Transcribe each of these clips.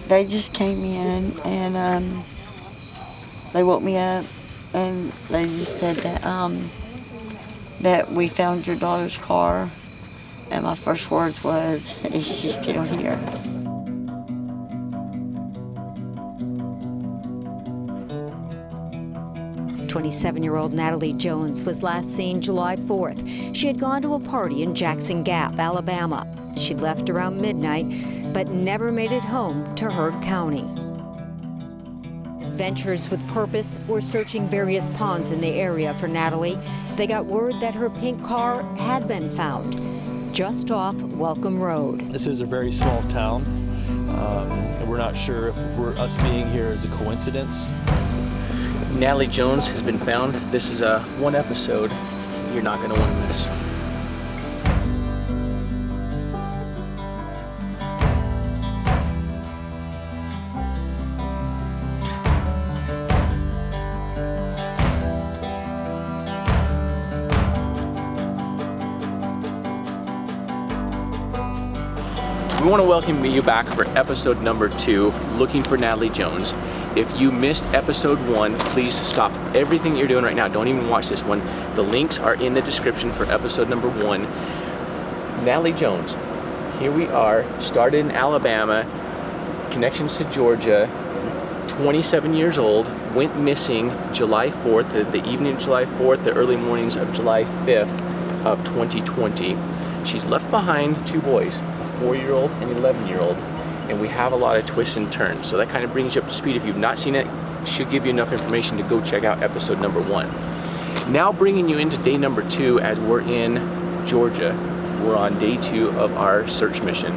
They just came in and they woke me up and they just said that we found your daughter's car. And my first words was, is she still here? 27-year-old Natalie Jones was last seen July 4th. She had gone to a party in Jackson Gap, Alabama. She left around midnight, but never made it home to Heard County. Ventures with Purpose were searching various ponds in the area for Natalie. They got word that her pink car had been found just off Welcome Road. This is a very small town, and we're not sure if us being here is a coincidence. Natalie Jones has been found. This is one episode you're not going to want to miss. We want to welcome you back for episode number 2, Looking for Natalie Jones. If you missed episode 1, please stop everything you're doing right now. Don't even watch this one. The links are in the description for episode number 1. Natalie Jones, here we are, started in Alabama, connections to Georgia, 27 years old, went missing July 4th, the evening of July 4th, the early mornings of July 5th of 2020. She's left behind 2 boys, a 4-year-old and 11-year-old. And we have a lot of twists and turns. So that kind of brings you up to speed. If you've not seen it, should give you enough information to go check out episode number 1. Now bringing you into day number 2 as we're in Georgia. We're on day 2 of our search mission.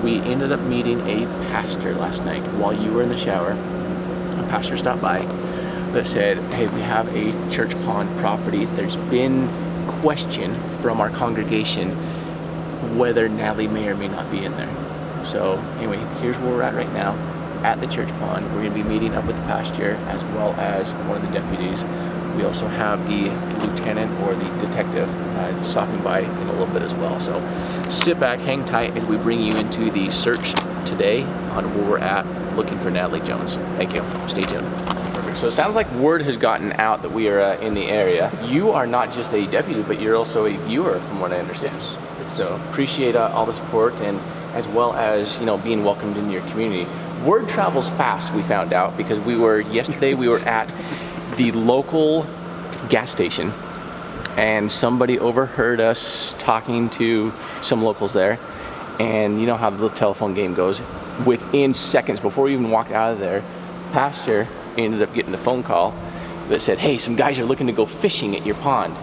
We ended up meeting a pastor last night while you were in the shower. A pastor stopped by that said, hey, we have a church pond property. There's been question from our congregation whether Natalie may or may not be in there. So anyway, here's where we're at right now, at the church pond. We're going to be meeting up with the pastor as well as one of the deputies. We also have the lieutenant or the detective stopping by in a little bit as well. So sit back, hang tight as we bring you into the search today on where we're at looking for Natalie Jones. Thank you. Stay tuned. Perfect. So it sounds like word has gotten out that we are in the area. You are not just a deputy, but you're also a viewer from what I understand. So appreciate all the support and as well as, you know, being welcomed into your community. Word travels fast, we found out, because yesterday we were at the local gas station and somebody overheard us talking to some locals there. And you know how the telephone game goes. Within seconds, before we even walked out of there, pastor ended up getting a phone call that said, hey, some guys are looking to go fishing at your pond.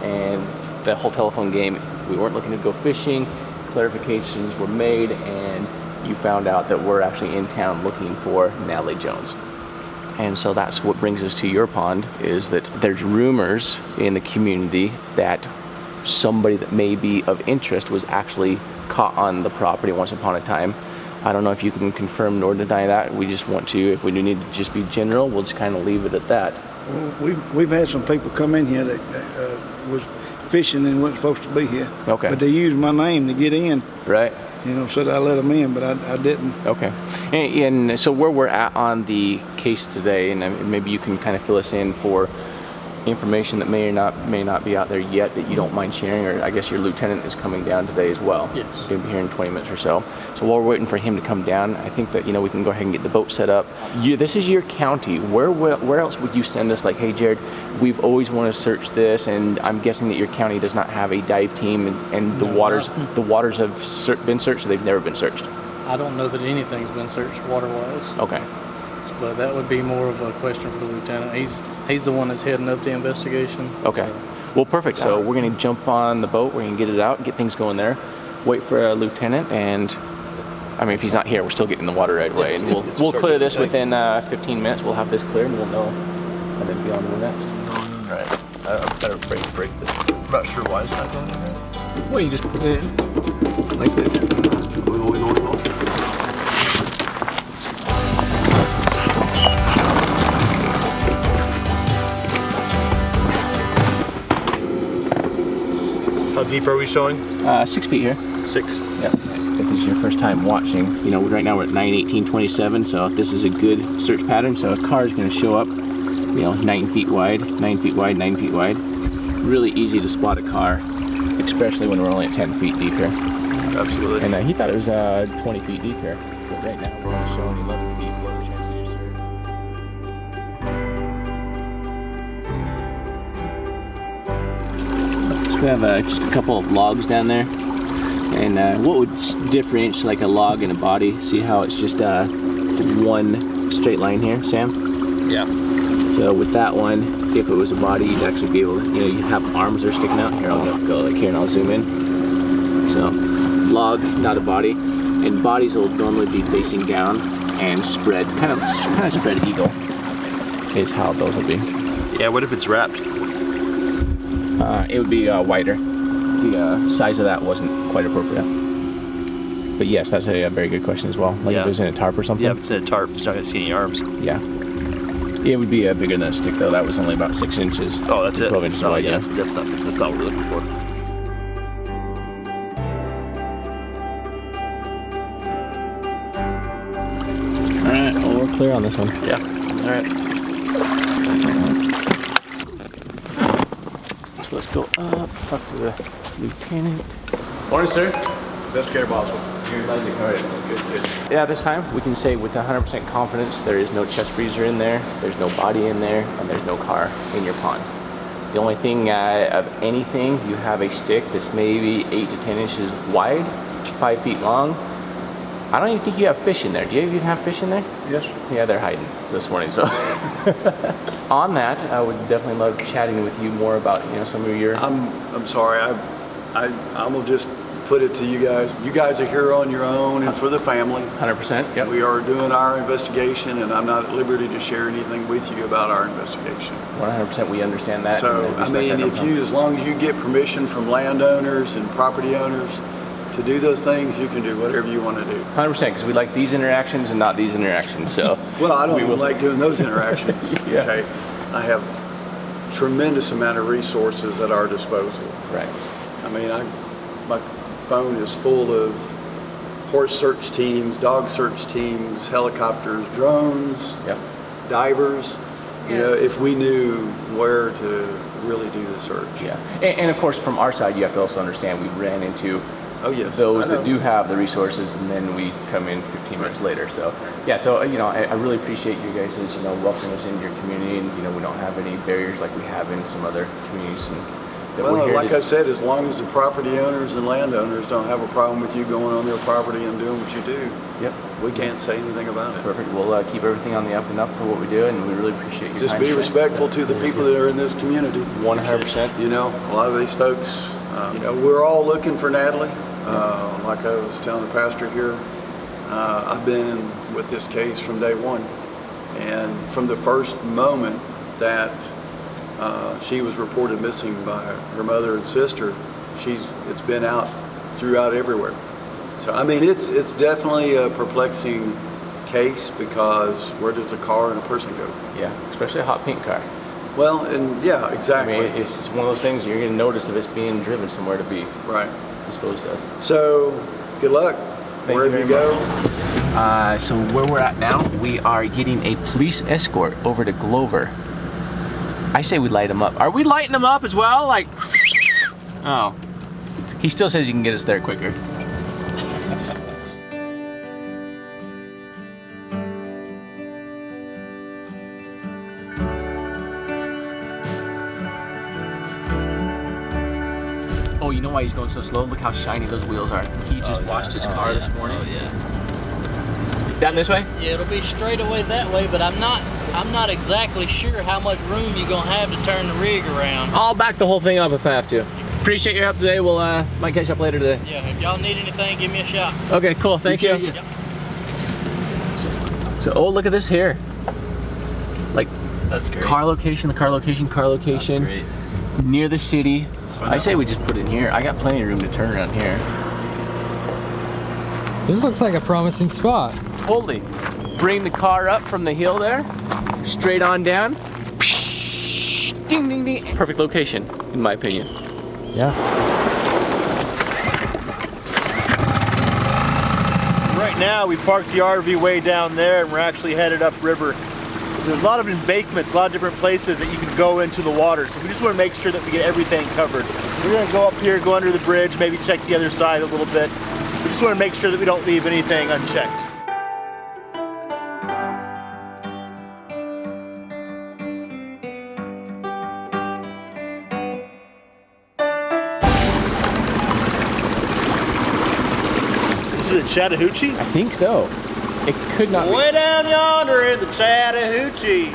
And the whole telephone game, we weren't looking to go fishing. Clarifications were made and you found out that we're actually in town looking for Natalie Jones. And so that's what brings us to your pond, is that there's rumors in the community that somebody that may be of interest was actually caught on the property once upon a time. I don't know if you can confirm nor deny that. We just want to, if we do need to just be general, we'll just kind of leave it at that. Well, we've had some people come in here that was fishing and wasn't supposed to be here. Okay. But they used my name to get in. Right. You know, so I let them in, but I didn't. Okay. And so where we're at on the case today, and maybe you can kind of fill us in for information that may not be out there yet that you don't mind sharing, or I guess your lieutenant is coming down today as well. Yes. He's going to be here in 20 minutes or so. So while we're waiting for him to come down, I think that, you know, we can go ahead and get the boat set up. This is your county. Where else would you send us? Like, hey, Jared, we've always wanted to search this, and I'm guessing that your county does not have a dive team, and the waters have been searched, or they've never been searched? I don't know that anything's been searched water-wise. Okay. But that would be more of a question for the lieutenant. He's the one that's heading up the investigation. Okay. So. Well, perfect. So we're going to jump on the boat. We're going to get it out, get things going there. Wait for a lieutenant, and I mean, if he's not here, we're still getting in the water right away. And we'll clear this within 15 minutes. We'll have this cleared, and we'll know, and then be on to the next. Right. I'm kind of afraid to break this. I'm not sure why it's not going in there. Well, you just put it in like this. How deep are we showing? 6 feet here. 6. Yeah. If this is your first time watching, you know, right now we're at 9/18/27, so this is a good search pattern. So a car is going to show up, you know, 9 feet wide, 9 feet wide, 9 feet wide. Really easy to spot a car, especially when we're only at 10 feet deep here. Absolutely. And he thought it was 20 feet deep here, but right now we're only showing 11 feet. What are the chances you're certain? So we have just a couple of logs down there. And what would differentiate like a log and a body? See how it's just one straight line here, Sam? Yeah. So with that one, if it was a body, you'd actually be able to, you know, you have arms that are sticking out. Here, I'll go like here and I'll zoom in. So log, not a body. And bodies will normally be facing down and spread, kind of spread eagle is how those will be. Yeah, what if it's wrapped? It would be wider. The size of that wasn't quite appropriate. But yes, that's a very good question as well. Like if it was in a tarp or something? Yeah, if it's in a tarp, it's not gonna see any arms. Yeah. It would be bigger than a stick though. That was only about 6 inches. Oh, that's it? 12 inches Oh, wide, yeah, yeah. that's not what we're looking for. Alright, well, we're clear on this one. Yeah, alright. So let's go up, talk to the lieutenant. Morning, sir. Investigator Boswell. Yeah, this time we can say with 100% confidence there is no chest freezer in there, there's no body in there, and there's no car in your pond. The only thing of anything, you have a stick that's maybe 8 to 10 inches wide, 5 feet long. I don't even think you have fish in there. Do you even have fish in there? Yes. Yeah, they're hiding this morning, so. On that, I would definitely love chatting with you more about, you know, some of your... I'm sorry. I will just put it to you guys. You guys are here on your own and for the family. 100%, yep. We are doing our investigation, and I'm not at liberty to share anything with you about our investigation. 100%, we understand that. So, and I mean, as long as you get permission from landowners and property owners to do those things, you can do whatever you want to do. 100%, because we like these interactions and not these interactions, so. Well, I don't even like doing those interactions. Yeah. Okay, I have tremendous amount of resources at our disposal. Right. I mean, my phone is full of horse search teams, dog search teams, helicopters, drones, Yep. divers. You know, if we knew where to really do the search. Yeah, and of course from our side, you have to also understand we ran into Oh yes. those I know. that do have the resources, and then we come in 15 minutes later. So yeah, so you know, I really appreciate you guys, you know, welcoming us into your community, and you know, we don't have any barriers like we have in some other communities. And that Well, we're here like to, I said, as long as the property owners and landowners don't have a problem with you going on their property and doing what you do, Yep. we can't say anything about it. Perfect. We'll keep everything on the up and up for what we do, and we really appreciate your Just time be today. respectful to the people that are in this community. 100%. You know, a lot of these folks, you know, we're all looking for Natalie. Like I was telling the pastor here, I've been with this case from day one. And from the first moment that she was reported missing by her mother and sister, it's been out throughout everywhere. So, I mean, it's definitely a perplexing case, because where does a car and a person go? Yeah, especially a hot pink car. Well, and yeah, exactly. I mean, it's one of those things you're going to notice if it's being driven somewhere to be Right. disposed of. So, good luck wherever you go. So where we're at now, we are getting a police escort over to Glover. I say we light him up. Are we lighting him up as well? Like, oh. He still says you can get us there quicker. Oh, you know why he's going so slow? Look how shiny those wheels are. He just washed his car this morning. Oh, yeah. Down this way? Yeah, it'll be straight away that way, but I'm not exactly sure how much room you're gonna have to turn the rig around. I'll back the whole thing up if I have to. Appreciate your help today. We'll might catch up later today. Yeah, if y'all need anything, give me a shout. Okay, cool. Thank you. Yep. So, oh, look at this here. Like, That's great. car location, car location. That's great. Near the city. I say we just put it in here. I got plenty of room to turn around here. This looks like a promising spot. Totally. Bring the car up from the hill there, straight on down. Ding, ding, ding. Perfect location, in my opinion. Yeah. now we parked the RV way down there and we're actually headed upriver. There's a lot of embankments, a lot of different places that you can go into the water. So we just want to make sure that we get everything covered. We're going to go up here, go under the bridge, maybe check the other side a little bit. We just want to make sure that we don't leave anything unchecked. This is a Chattahoochee? I think so. It could not Way down yonder in the Chattahoochee.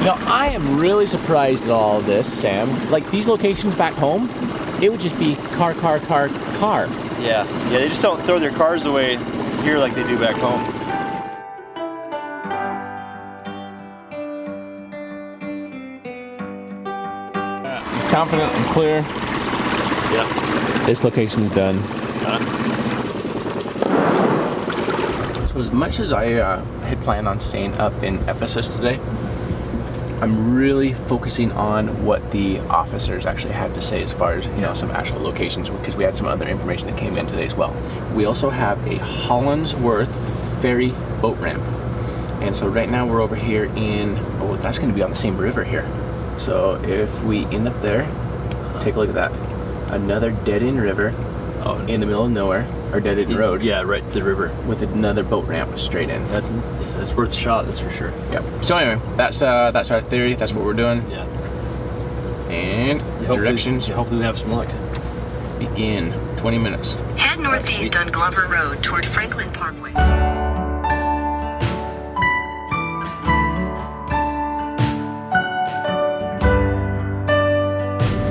Now, I am really surprised at all of this, Sam. Like, these locations back home, it would just be car. Yeah, they just don't throw their cars away here like they do back home. Confident and clear. Yeah. This location is done. So as much as I had planned on staying up in Ephesus today, I'm really focusing on what the officers actually had to say as far as, you know, some actual locations, because we had some other information that came in today as well. We also have a Hollandsworth ferry boat ramp. And so right now we're over here in, oh, that's going to be on the same river here. So if we end up there, take a look at that. Another dead-end river in the middle of nowhere, or dead-end road. Yeah, right, the river. With another boat ramp straight in. That's worth a shot, that's for sure. Yep. So anyway, that's our theory. That's what we're doing. Yeah. And directions. Hopefully we have some luck. Begin. 20 minutes. Head northeast on Glover Road toward Franklin Parkway.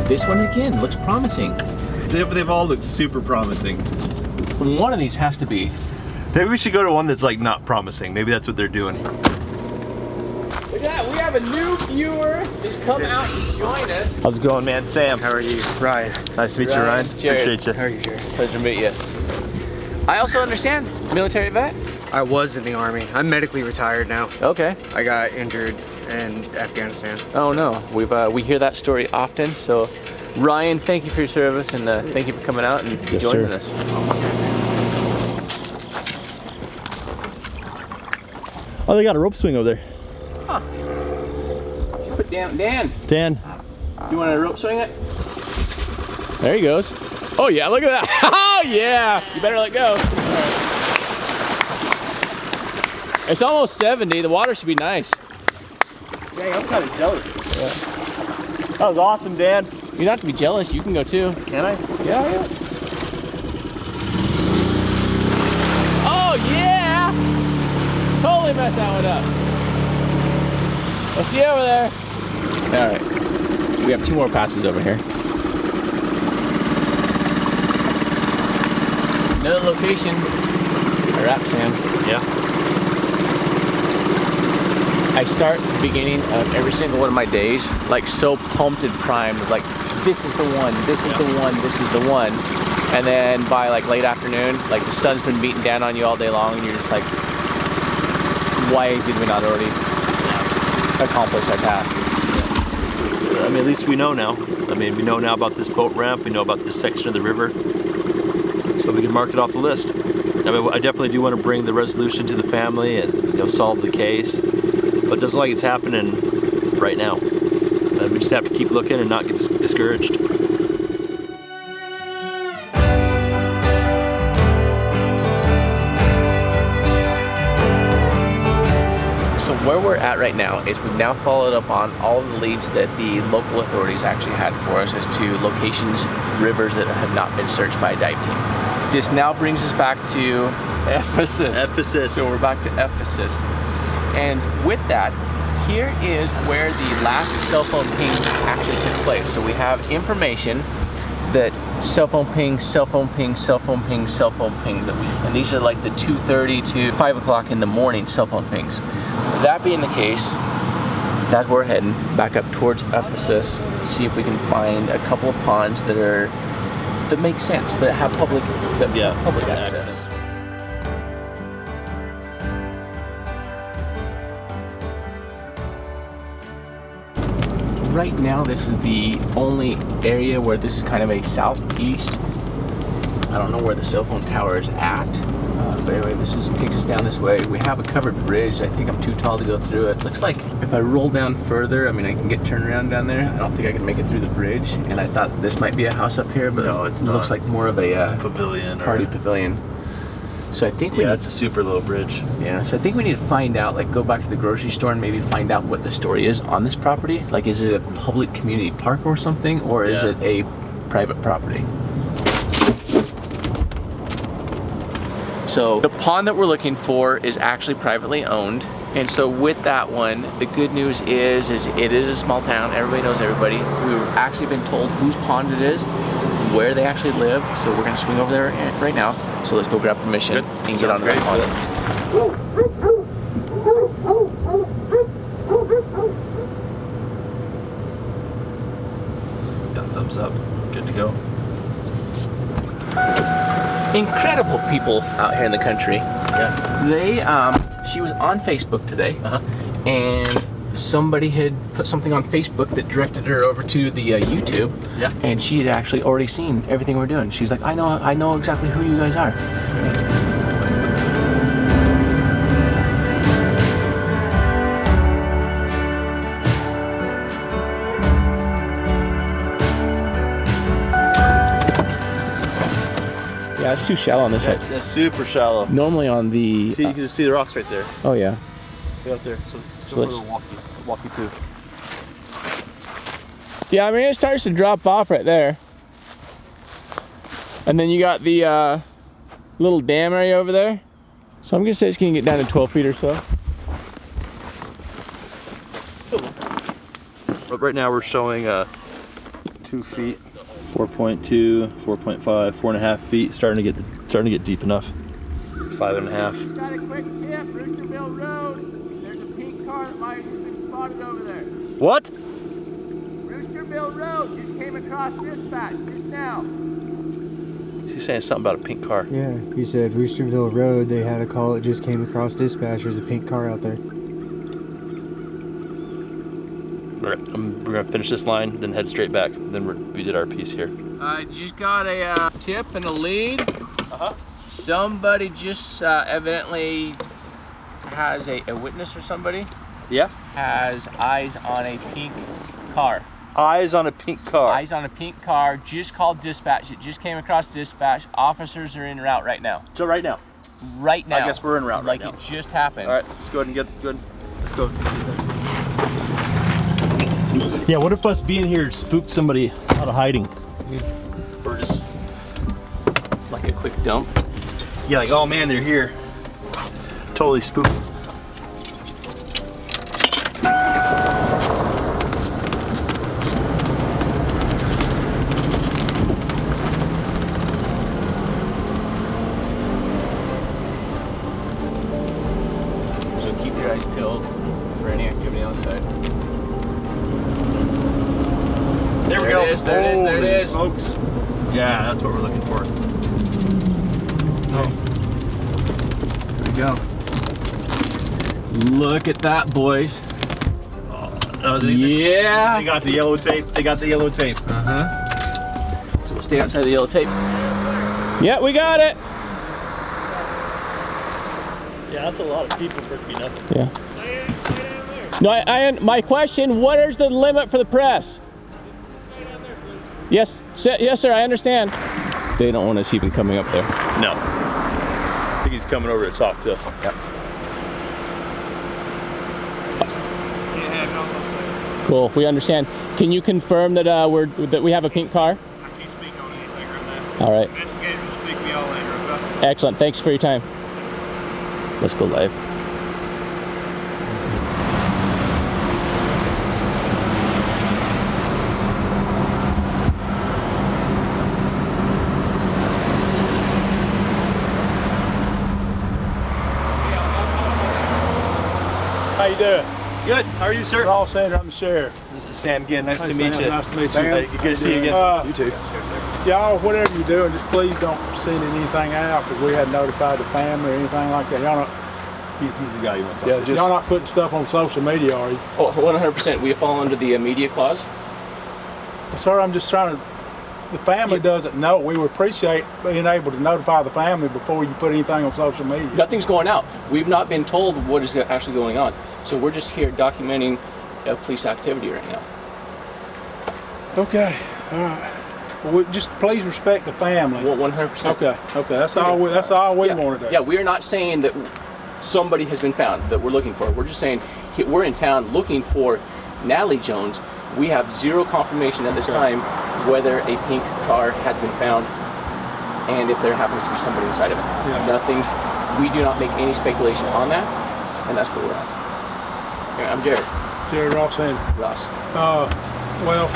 This one again looks promising. They've all looked super promising. One of these has to be. Maybe we should go to one that's like not promising. Maybe that's what they're doing. Look at that, we have a new viewer who's come out and joined us. How's it going, man? Sam. How are you? Ryan. Nice to meet you, Ryan. Jared. Appreciate you. How are you, Jared? Pleasure to meet you. I also understand, military vet? I was in the Army. I'm medically retired now. Okay. I got injured in Afghanistan. Oh no, we hear that story often. So, Ryan, thank you for your service and thank you for coming out and joining us. Oh, they got a rope swing over there. Huh. Put Dan. Dan. You want to rope swing it? There he goes. Oh yeah, look at that. Oh yeah, you better let go. Right. It's almost 70. The water should be nice. Dang, I'm kind of jealous. Yeah. That was awesome, Dan. You don't have to be jealous. You can go too. Can I? Yeah. Oh yeah! Totally messed that one up. I'll see you over there. All right. We have 2 more passes over here. Another location. A wrap, Sam. Yeah. I start the beginning of every single one of my days like so pumped and primed, like this is the one, this is the one, this is the one. And then by like late afternoon, like the sun's been beating down on you all day long and you're just like, why did we not already accomplish our task? I mean, at least we know now. I mean, we know now about this boat ramp, we know about this section of the river. So we can mark it off the list. I mean, I definitely do want to bring the resolution to the family and, you know, solve the case. But it doesn't look like it's happening right now. We just have to keep looking and not get discouraged. So where we're at right now is we've now followed up on all of the leads that the local authorities actually had for us as to locations, rivers that have not been searched by a dive team. This now brings us back to Ephesus. So we're back to Ephesus. And with that, here is where the last cell phone ping actually took place. So we have information that cell phone ping, cell phone ping, cell phone ping, cell phone ping. And these are like the 2:30 to 5 o'clock in the morning cell phone pings. That being the case, that's where we're heading back up towards Ephesus. See if we can find a couple of ponds that make sense, that have public access. Right now, this is the only area where this is kind of a southeast I don't know where the cell phone tower is at. But anyway, this takes us down this way. We have a covered bridge. I think I'm too tall to go through it. Looks like if I roll down further, I mean, I can get turned around down there. I don't think I can make it through the bridge. And I thought this might be a house up here, but no, it's it looks like more of a pavilion, party pavilion. So I think it's a super low bridge. Yeah, so I think we need to find out, like go back to the grocery store and maybe find out what the story is on this property. Like, is it a public community park or something, or is it a private property? So the pond that we're looking for is actually privately owned. And so with that one, the good news is it is a small town. Everybody knows everybody. We've actually been told whose pond it is, where they actually live. So we're gonna swing over there right now. So let's go grab permission and get on the pond. Got thumbs up. Good to go. Incredible people out here in the country. Yeah. They, she was on Facebook today, and somebody had put something on Facebook that directed her over to the YouTube. Yeah. And she had actually already seen everything we're doing. She's like, I know exactly who you guys are. Yeah, it's too shallow on this side. That's super shallow. Normally on the... See, you can just see the rocks right there. Oh yeah. Way out there. So let's walk you through. Yeah, I mean, it starts to drop off right there. And then you got the little dam area over there. So I'm gonna say it's gonna get down to 12 feet or so. But right now we're showing 2 feet, 4.2, 4.5, 4.5 feet, starting to get deep enough. 5.5. Got a quick tip, Roosterville Road. There's a pink car that might have been spotted over there. What? Roosterville Road just came across dispatch just now. He's saying something about a pink car. Yeah, he said Roosterville Road, they had a call, it just came across dispatch, there's a pink car out there. We're gonna finish this line, then head straight back. Then we did our piece here. I just got a tip and a lead. Somebody just evidently has a witness or somebody. Yeah. Has eyes on a pink car. Eyes on a pink car. Eyes on a pink car. Just called dispatch. It just came across dispatch. Officers are en route right now. So right now. Right now. I guess we're en route right now. Like it just happened. All right, let's go ahead and get good. Let's go. Yeah, what if us being here spooked somebody out of hiding? Or just like a quick dump? Yeah, like, oh man, they're here. Totally spooked. So keep your eyes peeled for any activity outside. There we go. It is, there it is, there it is. Folks. Yeah, that's what we're looking for. Oh. There we go. Look at that, boys. Yeah. They got the yellow tape. They got the yellow tape. So we'll stay outside the yellow tape. Yeah, we got it. Yeah, that's a lot of people for it to be nothing. Yeah. No, my question, what is the limit for the press? Yes, yes, sir, I understand. They don't want us even coming up there. No. I think he's coming over to talk to us. Yep. Cool, we understand. Can you confirm that that we have a pink car? I can't speak on anything right now. All right. Investigators will speak to y'all later, okay? Excellent, thanks for your time. Let's go live. How you doing? Good. How are you, sir? Ross Sanders, I'm the sheriff. This is Sam again. Nice Hey, to meet Sam, you. nice to meet you. Hey, good to see you again. You too. Y'all, whatever you're doing, just please don't send anything out because we hadn't notified the family or anything like that. Y'all not. He's the guy you want to talk to. Y'all not putting stuff on social media, are you? Oh, 100%. We fall under the media clause. Well, sir, I'm just trying to, the family doesn't know, we would appreciate being able to notify the family before you put anything on social media. Nothing's going out. We've not been told what is actually going on. So we're just here documenting police activity right now. Okay, all right. Well, just please respect the family. 100%. Okay, that's all we want to do. Yeah, we are not saying that somebody has been found that we're looking for. We're just saying we're in town looking for Natalie Jones. We have zero confirmation at this time whether a pink car has been found and if there happens to be somebody inside of it. Yeah. Nothing. We do not make any speculation on that, and that's where we're at. Okay, I'm Jared. Jared Ross Henry. Ross. Well.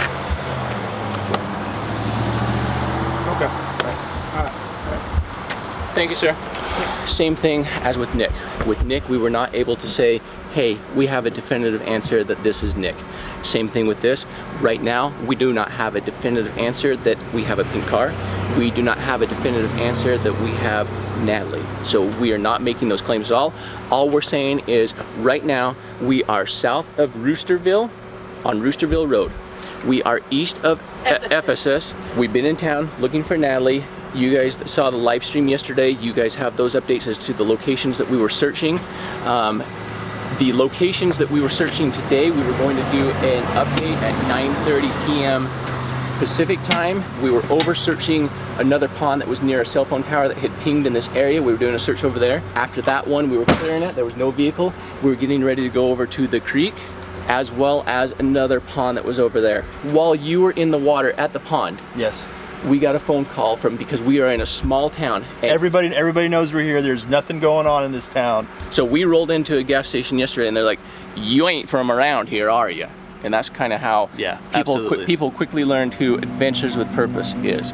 Okay. All right. Thank you, sir. Same thing as with Nick. With Nick, we were not able to say, hey, we have a definitive answer that this is Nick. Same thing with this. Right now, we do not have a definitive answer that we have a pink car. We do not have a definitive answer that we have Natalie. So we are not making those claims at all. All we're saying is right now, we are south of Roosterville on Roosterville Road. We are east of Ephesus. We've been in town looking for Natalie. You guys that saw the live stream yesterday, you guys have those updates as to the locations that we were searching. The locations that we were searching today, we were going to do an update at 9:30 p.m. Pacific time. We were over searching another pond that was near a cell phone tower that had pinged in this area. We were doing a search over there. After that one, we were clearing it. There was no vehicle. We were getting ready to go over to the creek, as well as another pond that was over there. While you were in the water at the pond, yes, we got a phone call because we are in a small town. Everybody knows we're here. There's nothing going on in this town. So we rolled into a gas station yesterday and they're like, you ain't from around here, are you? And that's kind of how people quickly learned who Adventures with Purpose is.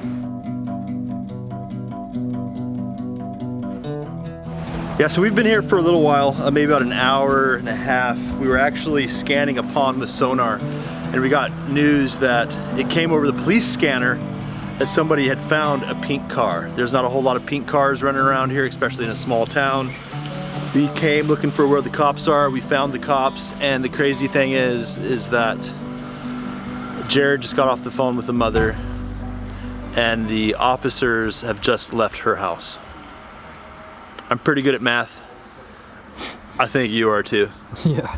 Yeah, so we've been here for a little while, maybe about an hour and a half. We were actually scanning a pond with sonar, and we got news that it came over the police scanner that somebody had found a pink car. There's not a whole lot of pink cars running around here, especially in a small town. We came looking for where the cops are. We found the cops, and the crazy thing is that Jared just got off the phone with the mother, and the officers have just left her house. I'm pretty good at math. I think you are too. Yeah.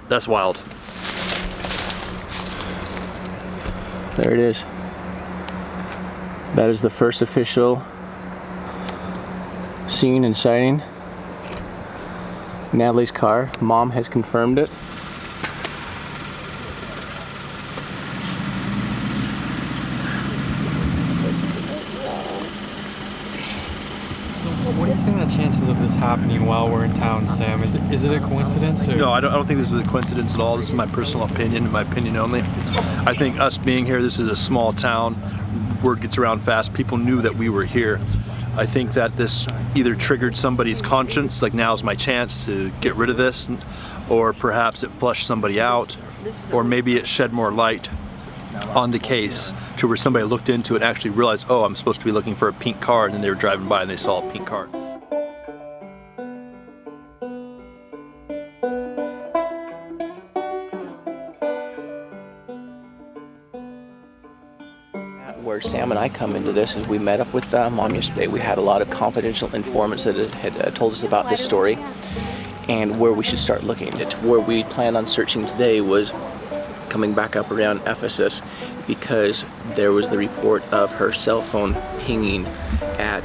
That's wild. There it is. That is the first official seen and sighting. Natalie's car. Mom has confirmed it. What do you think the chances of this happening while we're in town, Sam? Is it a coincidence? Or? No, I don't think this is a coincidence at all. This is my personal opinion, and my opinion only. I think us being here, this is a small town. Word gets around fast. People knew that we were here. I think that this either triggered somebody's conscience, like now's my chance to get rid of this, or perhaps it flushed somebody out, or maybe it shed more light on the case to where somebody looked into it and actually realized, oh, I'm supposed to be looking for a pink car, and then they were driving by and they saw a pink car. Where Sam and I come into this is we met up with Mom yesterday. We had a lot of confidential informants that had told us about this story and where we should start looking. Where we planned on searching today was coming back up around Ephesus, because there was the report of her cell phone pinging at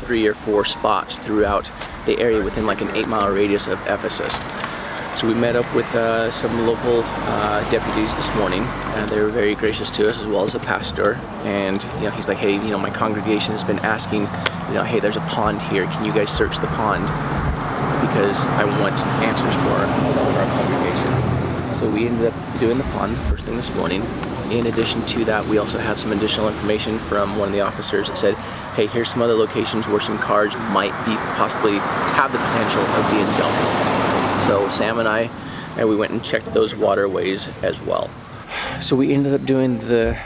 3 or 4 spots throughout the area within like an 8-mile radius of Ephesus. So we met up with some local deputies this morning, and they were very gracious to us, as well as the pastor. And he's like, hey, my congregation has been asking, hey, there's a pond here. Can you guys search the pond? Because I want answers for all of our congregation. So we ended up doing the pond first thing this morning. In addition to that, we also had some additional information from one of the officers that said, hey, here's some other locations where some cars might possibly have the potential of being dumped. So Sam and we went and checked those waterways as well. So we ended up doing the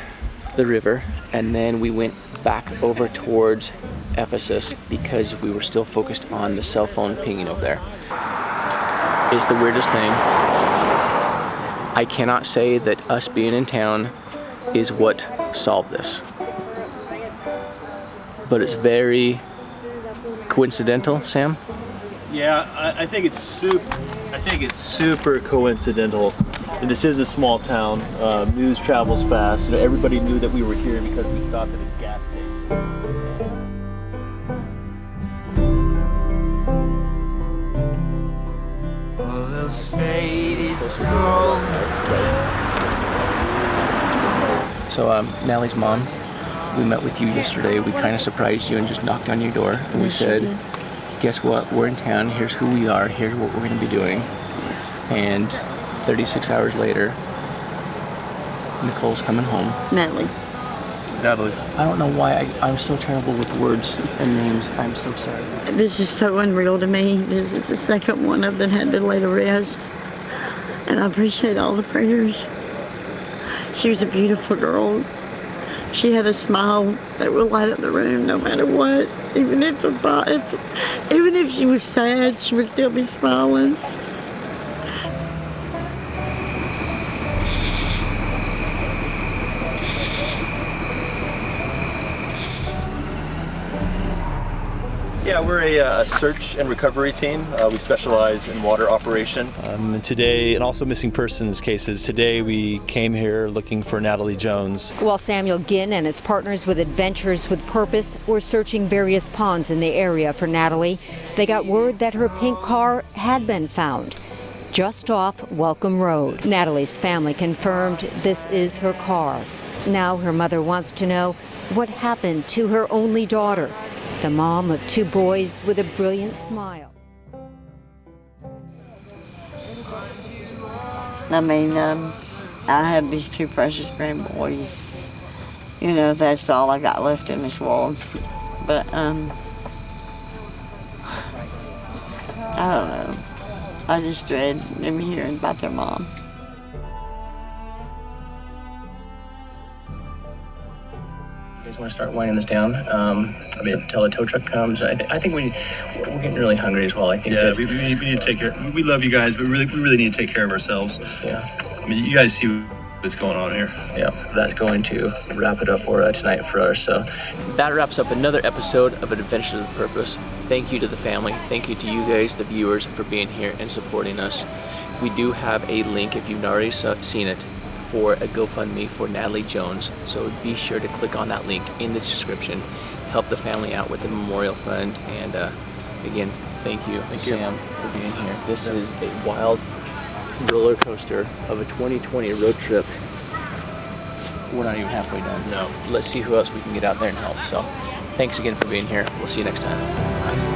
river, and then we went back over towards Ephesus because we were still focused on the cell phone pinging over there. It's the weirdest thing. I cannot say that us being in town is what solve this. But it's very coincidental, Sam? Yeah, I think it's super coincidental. And this is a small town. News travels fast. You know, everybody knew that we were here because we stopped at a gas station. All those faded souls. So Natalie's mom, we met with you yesterday. We kind of surprised you and just knocked on your door. And we said, guess what? We're in town. Here's who we are. Here's what we're going to be doing. And 36 hours later, Nicole's coming home. Natalie. I don't know why I'm so terrible with words and names. I'm so sorry. This is so unreal to me. This is the second one I've been had to lay to rest. And I appreciate all the prayers. She was a beautiful girl. She had a smile that would light up the room no matter what. Even if she was sad, she would still be smiling. Yeah, we're a search and recovery team. We specialize in water operation. And today, and also missing persons cases, today we came here looking for Natalie Jones. While Samuel Ginn and his partners with Adventures with Purpose were searching various ponds in the area for Natalie, they got word that her pink car had been found just off Welcome Road. Natalie's family confirmed this is her car. Now her mother wants to know what happened to her only daughter, the mom of two boys with a brilliant smile. I mean, I have these two precious grandboys. You know, that's all I got left in this world. But, I don't know. I just dread them hearing about their mom. You guys want to start winding this down? Until the tow truck comes. I think we're getting really hungry as well. I think. Yeah, we need to take care. We love you guys, but we really need to take care of ourselves. Yeah. I mean, you guys see what's going on here. Yeah, that's going to wrap it up for tonight for us. So that wraps up another episode of Adventures with Purpose. Thank you to the family. Thank you to you guys, the viewers, for being here and supporting us. We do have a link, if you've not already seen it, for a GoFundMe for Natalie Jones. So be sure to click on that link in the description. Help the family out with the memorial fund. And again, thank you, Sam, for being here. This is a wild roller coaster of a 2020 road trip. We're not even halfway done. No. Let's see who else we can get out there and help. So thanks again for being here. We'll see you next time. Bye.